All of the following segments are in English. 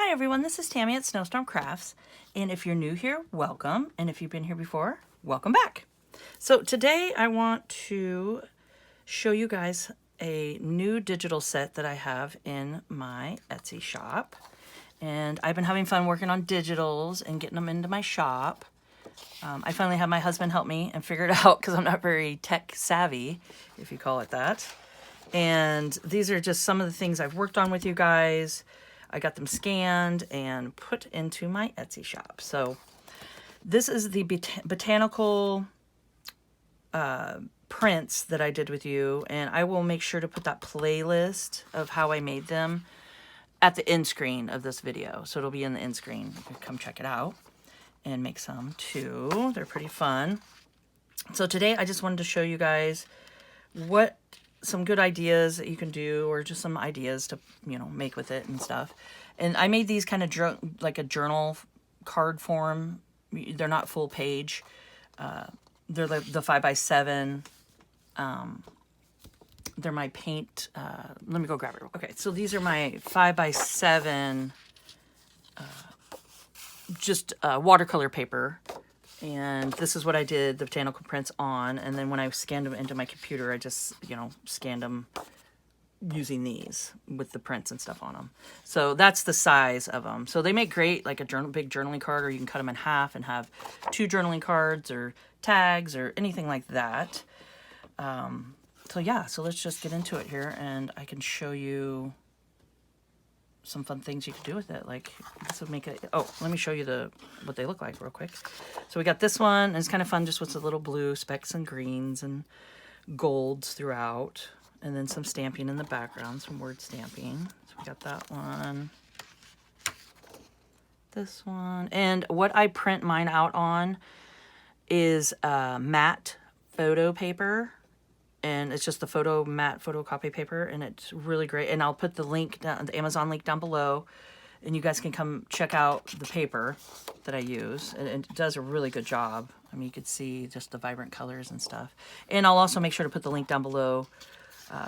Hi everyone, this is Tammy at Snowstorm Crafts, and if you're new here, welcome, and if you've been here before, welcome back. So today I want to show you guys a new digital set that I have in my Etsy shop, and I've been having fun working on digitals and getting them into my shop. I finally had my husband help me and figure it out because I'm not very tech savvy, if you call it that. And these are just some of the things I've worked on with you guys. I got them scanned and put into my Etsy shop. So this is the botanical prints that I did with you, and I will make sure to put that playlist of how I made them at the end screen of this video. So it'll be in the end screen. You can come check it out and make some too. They're pretty fun. So today I just wanted to show you guys some good ideas that you can do, or just some ideas to, make with it and stuff. And I made these kind of like a journal card form. They're not full page. They're like the 5x7. They're my paint. Let me go grab it. Okay, so these are my 5x7 just watercolor paper. And this is what I did the botanical prints on. And then when I scanned them into my computer, I just, scanned them using these with the prints and stuff on them. So that's the size of them. So they make great, like a big journaling card, or you can cut them in half and have 2 journaling cards or tags or anything like that. So yeah, so let's just get into it here, and I can show you some fun things you could do with it. Like this would make it. Oh, let me show you what they look like real quick. So we got this one, and it's kind of fun just with the little blue specks and greens and golds throughout, and then some stamping in the background, some word stamping. So we got that one, this one, and what I print mine out on is matte photo paper. And it's just the matte photocopy paper, and it's really great. And I'll put the link, the Amazon link down below, and you guys can come check out the paper that I use. And it does a really good job. I mean, you could see just the vibrant colors and stuff. And I'll also make sure to put the link down below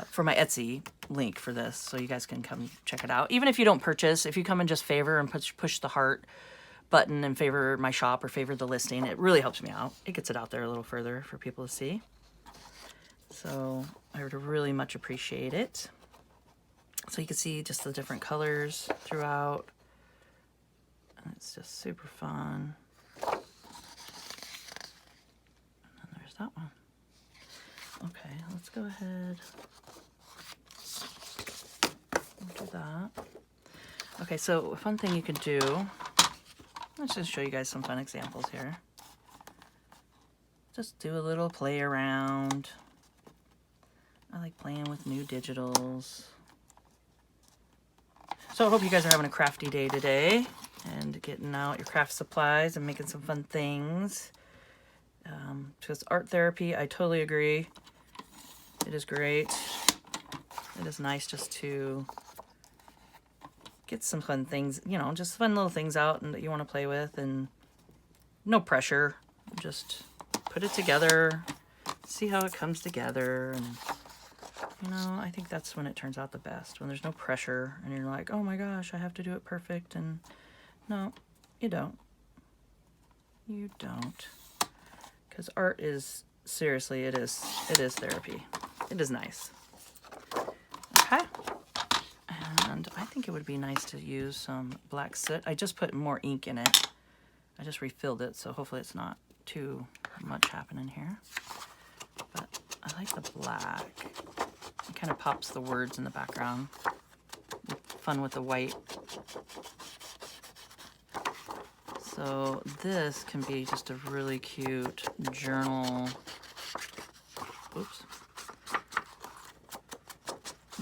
for my Etsy link for this, so you guys can come check it out. Even if you don't purchase, if you come and just favor and push the heart button and favor my shop or favor the listing, it really helps me out. It gets it out there a little further for people to see. So I would really much appreciate it. So you can see just the different colors throughout. And it's just super fun. And then there's that one. Okay, let's go ahead and do that. Okay, so a fun thing you could do, let's just show you guys some fun examples here. Just do a little play around. I like playing with new digitals. So I hope you guys are having a crafty day today and getting out your craft supplies and making some fun things. Because art therapy, I totally agree. It is great. It is nice just to get some fun things, just fun little things out and that you want to play with, and no pressure. Just put it together, see how it comes together, and I think that's when it turns out the best, when there's no pressure and you're like, oh my gosh, I have to do it perfect. And no, you don't. You don't. Because art is, seriously, it is therapy. It is nice. Okay. And I think it would be nice to use some black soot. I just put more ink in it. I just refilled it, so hopefully it's not too much happening here. But I like the black. It kind of pops the words in the background. Fun with the white. So this can be just a really cute journal. Oops.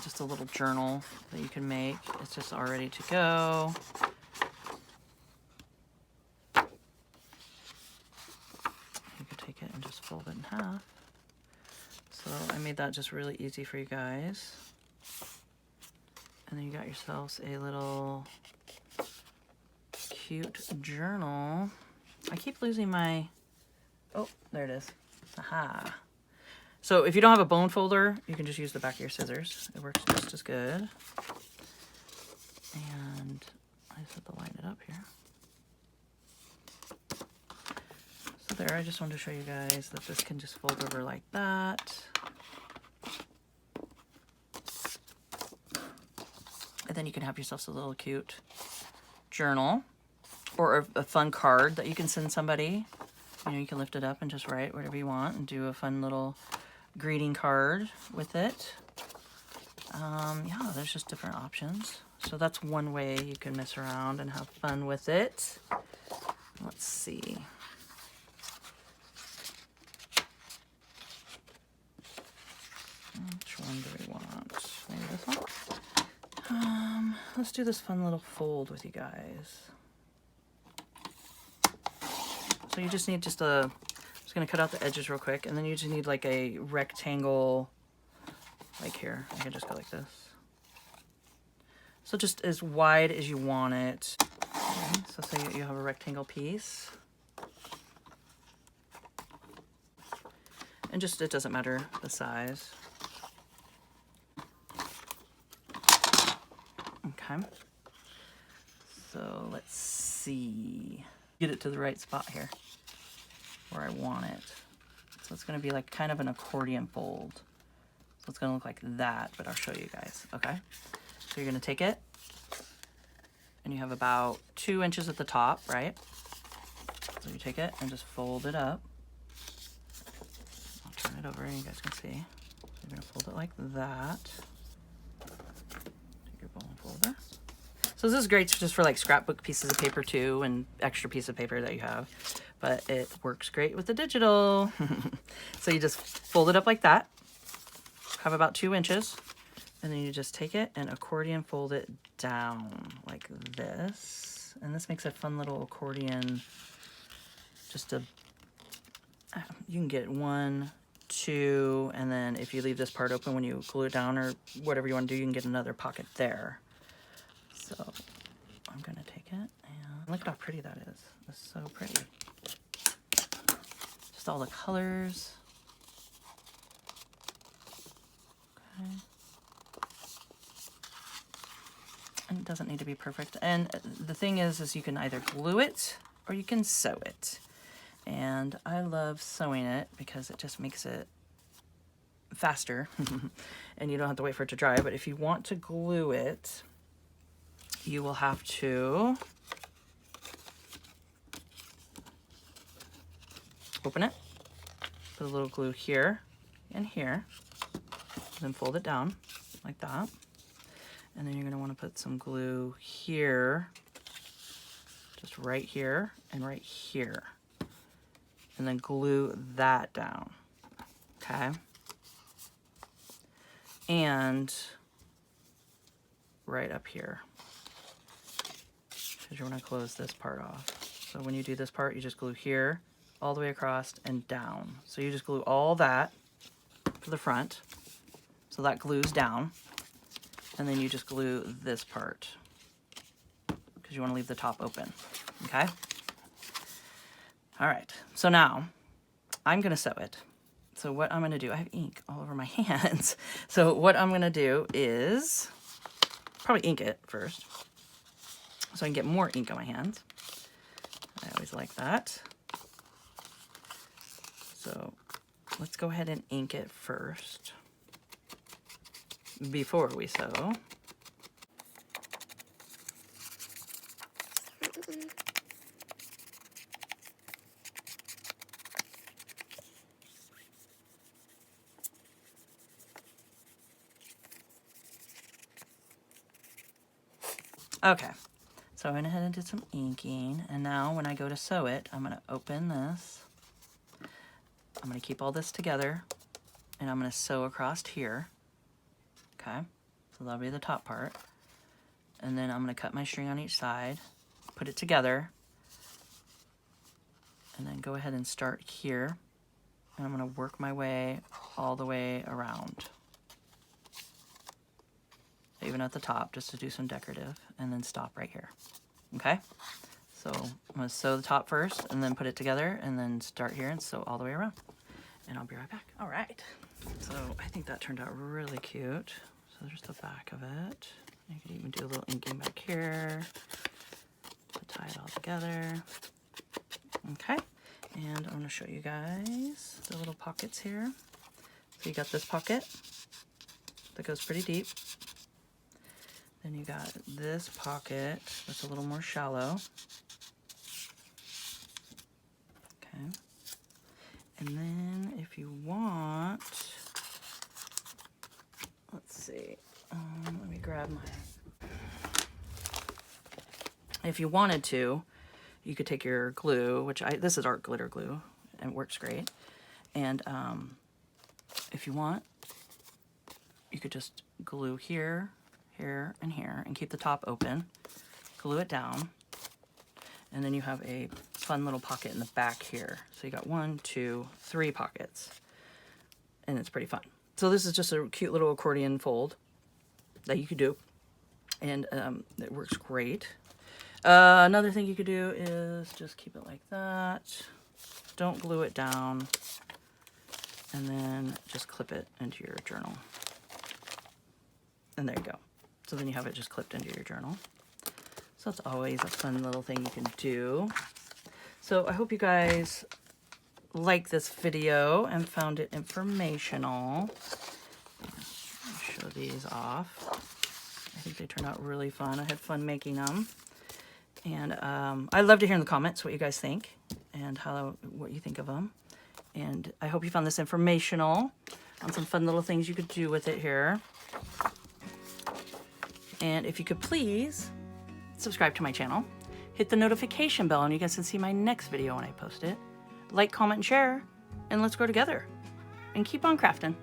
Just a little journal that you can make. It's just all ready to go. You could take it and just fold it in half. So I made that just really easy for you guys. And then you got yourselves a little cute journal. I keep losing my, oh, there it is. Aha. So if you don't have a bone folder, you can just use the back of your scissors. It works just as good. And I I just have to line it up here. So there, I just wanted to show you guys that this can just fold over like that. And then you can have yourself a little cute journal or a fun card that you can send somebody. You know, you can lift it up and just write whatever you want and do a fun little greeting card with it. Yeah, there's just different options. So that's one way you can mess around and have fun with it. Let's see. Which one do we want? Maybe this one? Let's do this fun little fold with you guys. So you just need I'm just gonna cut out the edges real quick, and then you just need like a rectangle, like here. I can just go like this. So just as wide as you want it. Okay, so say you have a rectangle piece. And just, it doesn't matter the size. Okay. So let's see. Get it to the right spot here where I want it. So it's going to be like kind of an accordion fold. So it's going to look like that, but I'll show you guys. Okay. So you're going to take it and you have about 2 inches at the top, right? So you take it and just fold it up. I'll turn it over and you guys can see. You're going to fold it like that. Take your bone folder. So this is great just for like scrapbook pieces of paper too, and extra piece of paper that you have, but it works great with the digital. So you just fold it up like that, have about 2 inches, and then you just take it and accordion fold it down like this. And this makes a fun little accordion, you can get 1, 2, and then if you leave this part open when you glue it down or whatever you want to do, you can get another pocket there. So I'm gonna take it and look at how pretty that is. It's so pretty. Just all the colors. Okay. And it doesn't need to be perfect. And the thing is you can either glue it or you can sew it. And I love sewing it because it just makes it faster and you don't have to wait for it to dry. But if you want to glue it, you will have to open it, put a little glue here and here, then fold it down like that. And then you're going to want to put some glue here, just right here and right here. And then glue that down, okay? And right up here, because you want to close this part off. So when you do this part, you just glue here, all the way across and down. So you just glue all that for the front, so that glues down. And then you just glue this part, because you want to leave the top open, okay? All right, so now I'm gonna sew it. So what I'm gonna do, I have ink all over my hands. So what I'm gonna do is probably ink it first, so I can get more ink on my hands. I always like that. So let's go ahead and ink it first before we sew. Okay, so I went ahead and did some inking, and now when I go to sew it, I'm going to open this. I'm going to keep all this together, and I'm going to sew across here. Okay, so that'll be the top part. And then I'm going to cut my string on each side, put it together, and then go ahead and start here. And I'm going to work my way all the way around. Even at the top, just to do some decorative, and then stop right here. Okay? So I'm going to sew the top first, and then put it together, and then start here and sew all the way around. And I'll be right back. All right. So I think that turned out really cute. So there's the back of it. You could even do a little inking back here. to tie it all together. Okay, and I'm going to show you guys the little pockets here. So you got this pocket that goes pretty deep. Then you got this pocket that's a little more shallow. Okay. And then if you want, let's see, let me grab my, if you wanted to, you could take your glue, which this is art glitter glue, and it works great. And if you want, you could just glue here, here, and here, and keep the top open, glue it down, and then you have a fun little pocket in the back here. So you got 1, 2, 3 pockets, and it's pretty fun. So this is just a cute little accordion fold that you could do, and it works great. Another thing you could do is just keep it like that. Don't glue it down, and then just clip it into your journal. And there you go. So then you have it just clipped into your journal. So that's always a fun little thing you can do. So I hope you guys liked this video and found it informational. I'll show these off. I think they turned out really fun. I had fun making them. And I'd love to hear in the comments what you guys think and what you think of them. And I hope you found this informational on some fun little things you could do with it here. And if you could please subscribe to my channel, hit the notification bell, and you guys can see my next video when I post it. Like, comment, and share, and let's grow together. And keep on crafting.